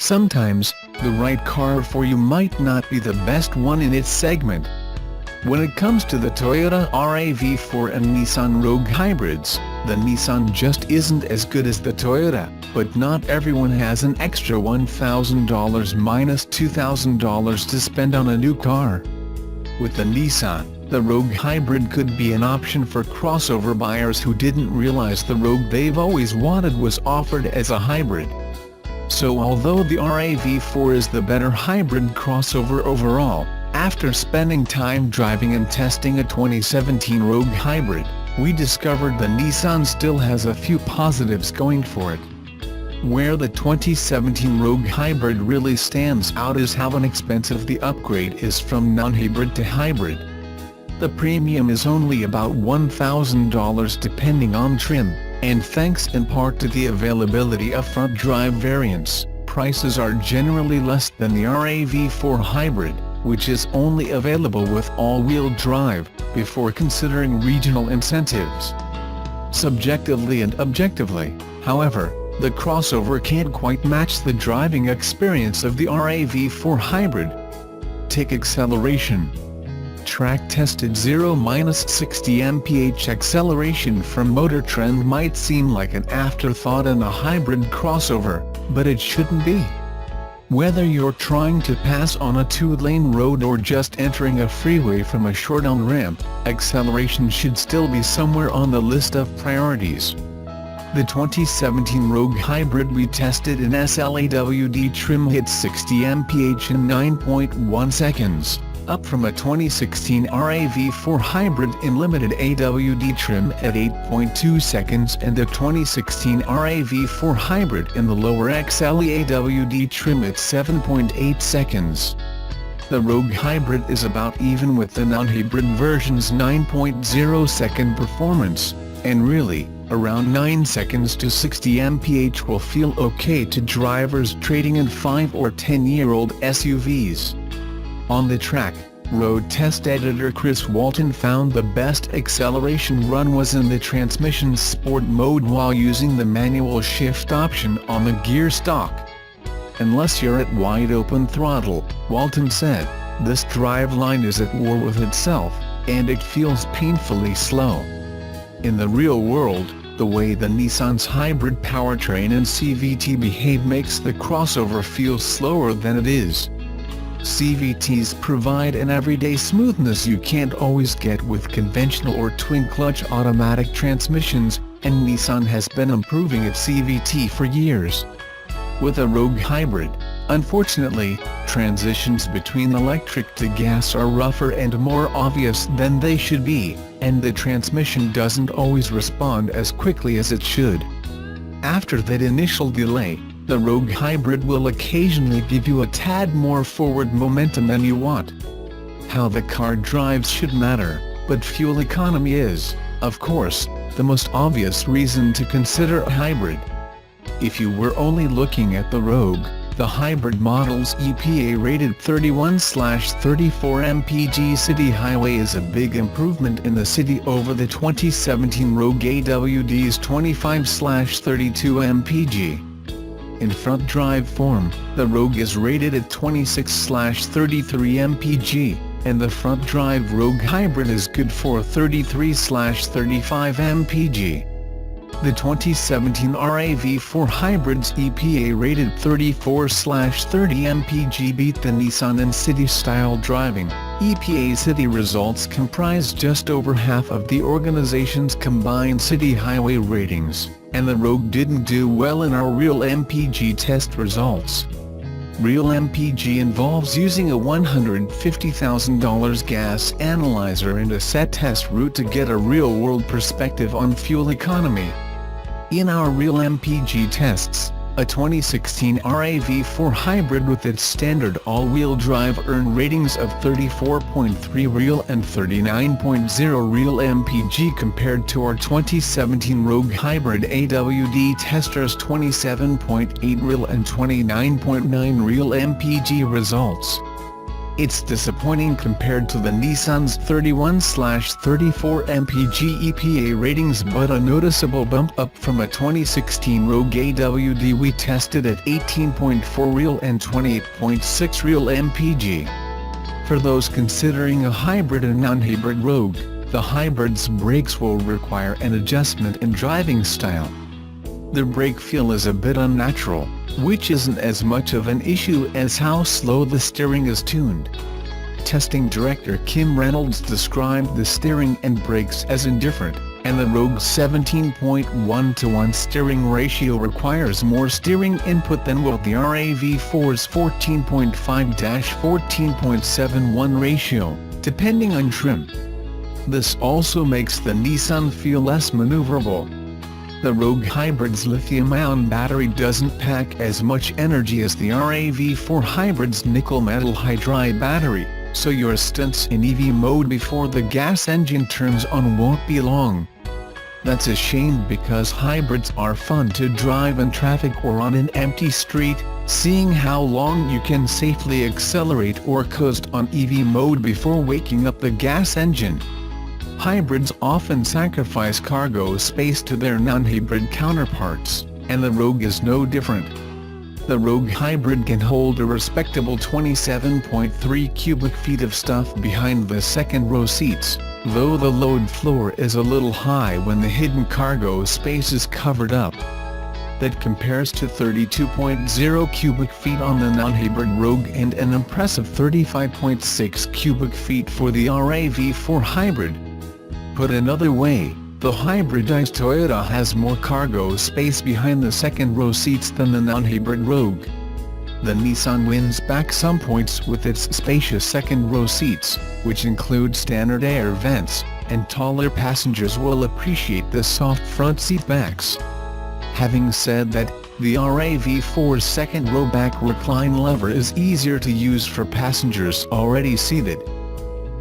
Sometimes, the right car for you might not be the best one in its segment. When it comes to the Toyota RAV4 and Nissan Rogue hybrids, the Nissan just isn't as good as the Toyota, but not everyone has an extra $1,000 minus $2,000 to spend on a new car. With the Nissan, the Rogue hybrid could be an option for crossover buyers who didn't realize the Rogue they've always wanted was offered as a hybrid. So although the RAV4 is the better hybrid crossover overall, after spending time driving and testing a 2017 Rogue hybrid, we discovered the Nissan still has a few positives going for it. Where the 2017 Rogue hybrid really stands out is how inexpensive the upgrade is from non-hybrid to hybrid. The premium is only about $1,000 depending on trim, and thanks in part to the availability of front-drive variants, prices are generally less than the RAV4 hybrid, which is only available with all-wheel drive, before considering regional incentives. Subjectively and objectively, however, the crossover can't quite match the driving experience of the RAV4 hybrid. Take acceleration. Track-tested 0–60 mph acceleration from Motor Trend might seem like an afterthought in a hybrid crossover, but it shouldn't be. Whether you're trying to pass on a two-lane road or just entering a freeway from a short on-ramp, acceleration should still be somewhere on the list of priorities. The 2017 Rogue hybrid we tested in SLAWD trim hit 60 mph in 9.1 seconds, up from a 2016 RAV4 hybrid in limited AWD trim at 8.2 seconds and a 2016 RAV4 hybrid in the lower XLE AWD trim at 7.8 seconds. The Rogue hybrid is about even with the non-hybrid version's 9.0-second performance, and really, around 9 seconds to 60 mph will feel okay to drivers trading in 5 or 10-year-old SUVs. On the track, road test editor Chris Walton found the best acceleration run was in the transmission's sport mode while using the manual shift option on the gear stalk. Unless you're at wide-open throttle, Walton said, this driveline is at war with itself, and it feels painfully slow. In the real world, the way the Nissan's hybrid powertrain and CVT behave makes the crossover feel slower than it is. CVTs provide an everyday smoothness you can't always get with conventional or twin-clutch automatic transmissions, and Nissan has been improving its CVT for years. With a Rogue hybrid, unfortunately, transitions between electric to gas are rougher and more obvious than they should be, and the transmission doesn't always respond as quickly as it should. After that initial delay, the Rogue hybrid will occasionally give you a tad more forward momentum than you want. How the car drives should matter, but fuel economy is, of course, the most obvious reason to consider a hybrid. If you were only looking at the Rogue, the hybrid model's EPA-rated 31/34 mpg city highway is a big improvement in the city over the 2017 Rogue AWD's 25/32 mpg. In front-drive form, the Rogue is rated at 26/33 mpg, and the front-drive Rogue hybrid is good for 33/35 mpg. The 2017 RAV4 hybrid's EPA-rated 34/30 mpg beat the Nissan in city-style driving. EPA city results comprise just over half of the organization's combined city highway ratings, and the Rogue didn't do well in our real MPG test results. Real MPG involves using a $150,000 gas analyzer and a set test route to get a real-world perspective on fuel economy. In our real MPG tests, a 2016 RAV4 hybrid with its standard all-wheel drive earned ratings of 34.3 real and 39.0 real MPG compared to our 2017 Rogue hybrid AWD testers' 27.8 real and 29.9 real MPG results. It's disappointing compared to the Nissan's 31/34 mpg EPA ratings, but a noticeable bump up from a 2016 Rogue AWD we tested at 18.4 real and 28.6 real mpg. For those considering a hybrid and non-hybrid Rogue, the hybrid's brakes will require an adjustment in driving style. The brake feel is a bit unnatural, which isn't as much of an issue as how slow the steering is tuned. Testing director Kim Reynolds described the steering and brakes as indifferent, and the Rogue's 17.1:1 steering ratio requires more steering input than will the RAV4's 14.5-14.71 ratio, depending on trim. This also makes the Nissan feel less maneuverable. The Rogue Hybrid's lithium-ion battery doesn't pack as much energy as the RAV4 Hybrid's nickel-metal hydride battery, so your stints in EV mode before the gas engine turns on won't be long. That's a shame because hybrids are fun to drive in traffic or on an empty street, seeing how long you can safely accelerate or coast on EV mode before waking up the gas engine. Hybrids often sacrifice cargo space to their non-hybrid counterparts, and the Rogue is no different. The Rogue Hybrid can hold a respectable 27.3 cubic feet of stuff behind the second-row seats, though the load floor is a little high when the hidden cargo space is covered up. That compares to 32.0 cubic feet on the non-hybrid Rogue and an impressive 35.6 cubic feet for the RAV4 Hybrid. Put another way, the hybridized Toyota has more cargo space behind the second-row seats than the non-hybrid Rogue. The Nissan wins back some points with its spacious second-row seats, which include standard air vents, and taller passengers will appreciate the soft front seat backs. Having said that, the RAV4's second-row back recline lever is easier to use for passengers already seated.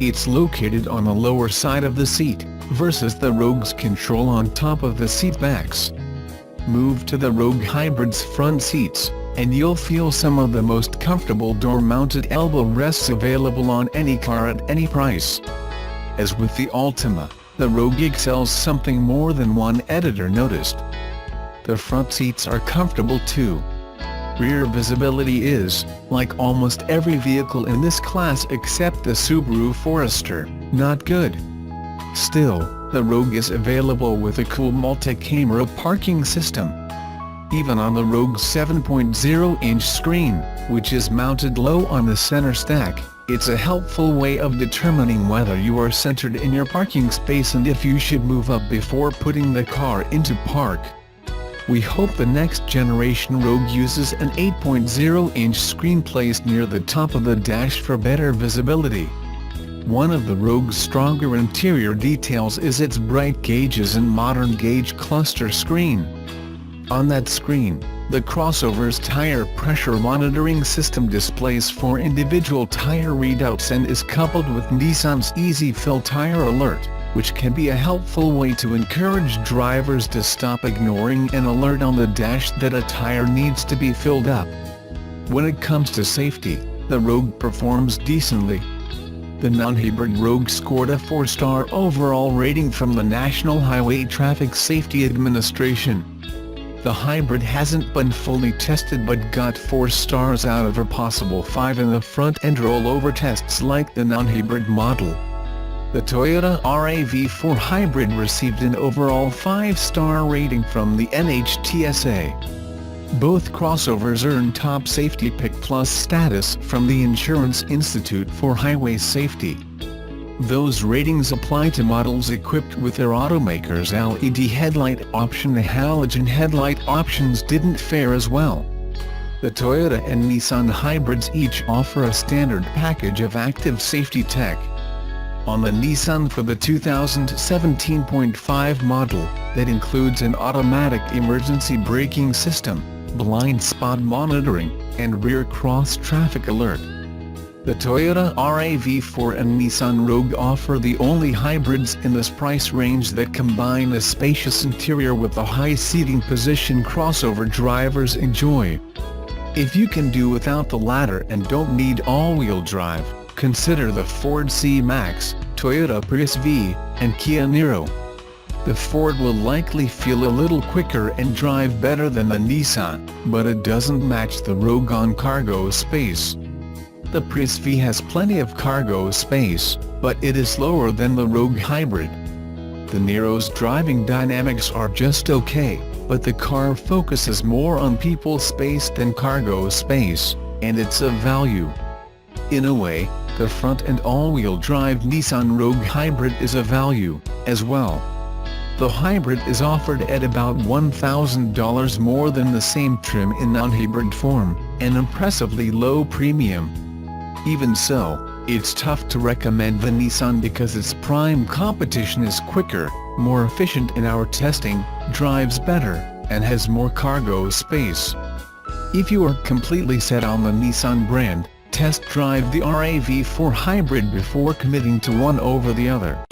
It's located on the lower side of the seat, versus the Rogue's control on top of the seat backs. Move to the Rogue Hybrid's front seats, and you'll feel some of the most comfortable door-mounted elbow rests available on any car at any price. As with the Altima, the Rogue excels something more than one editor noticed. The front seats are comfortable too. Rear visibility is, like almost every vehicle in this class except the Subaru Forester, not good. Still, the Rogue is available with a cool multi-camera parking system. Even on the Rogue's 7.0-inch screen, which is mounted low on the center stack, it's a helpful way of determining whether you are centered in your parking space and if you should move up before putting the car into park. We hope the next generation Rogue uses an 8.0-inch screen placed near the top of the dash for better visibility. One of the Rogue's stronger interior details is its bright gauges and modern gauge cluster screen. On that screen, the crossover's tire pressure monitoring system displays 4 individual tire readouts and is coupled with Nissan's Easy Fill Tire Alert, which can be a helpful way to encourage drivers to stop ignoring an alert on the dash that a tire needs to be filled up. When it comes to safety, the Rogue performs decently. The non-hybrid Rogue scored a 4-star overall rating from the National Highway Traffic Safety Administration. The hybrid hasn't been fully tested but got 4 stars out of a possible 5 in the front-end rollover tests like the non-hybrid model. The Toyota RAV4 Hybrid received an overall 5-star rating from the NHTSA. Both crossovers earned Top Safety Pick Plus status from the Insurance Institute for Highway Safety. Those ratings apply to models equipped with their automaker's LED headlight option. The halogen headlight options didn't fare as well. The Toyota and Nissan hybrids each offer a standard package of active safety tech. On the Nissan for the 2017.5 model, that includes an automatic emergency braking system, blind spot monitoring, and rear cross-traffic alert. The Toyota RAV4 and Nissan Rogue offer the only hybrids in this price range that combine a spacious interior with the high seating position crossover drivers enjoy. If you can do without the latter and don't need all-wheel drive, consider the Ford C-Max, Toyota Prius V, and Kia Niro. The Ford will likely feel a little quicker and drive better than the Nissan, but it doesn't match the Rogue on cargo space. The Prius V has plenty of cargo space, but it is slower than the Rogue Hybrid. The Niro's driving dynamics are just okay, but the car focuses more on people space than cargo space, and it's a value. In a way, the front and all-wheel drive Nissan Rogue Hybrid is a value, as well. The Hybrid is offered at about $1,000 more than the same trim in non-hybrid form, an impressively low premium. Even so, it's tough to recommend the Nissan because its prime competition is quicker, more efficient in our testing, drives better, and has more cargo space. If you are completely set on the Nissan brand, test drive the RAV4 Hybrid before committing to one over the other.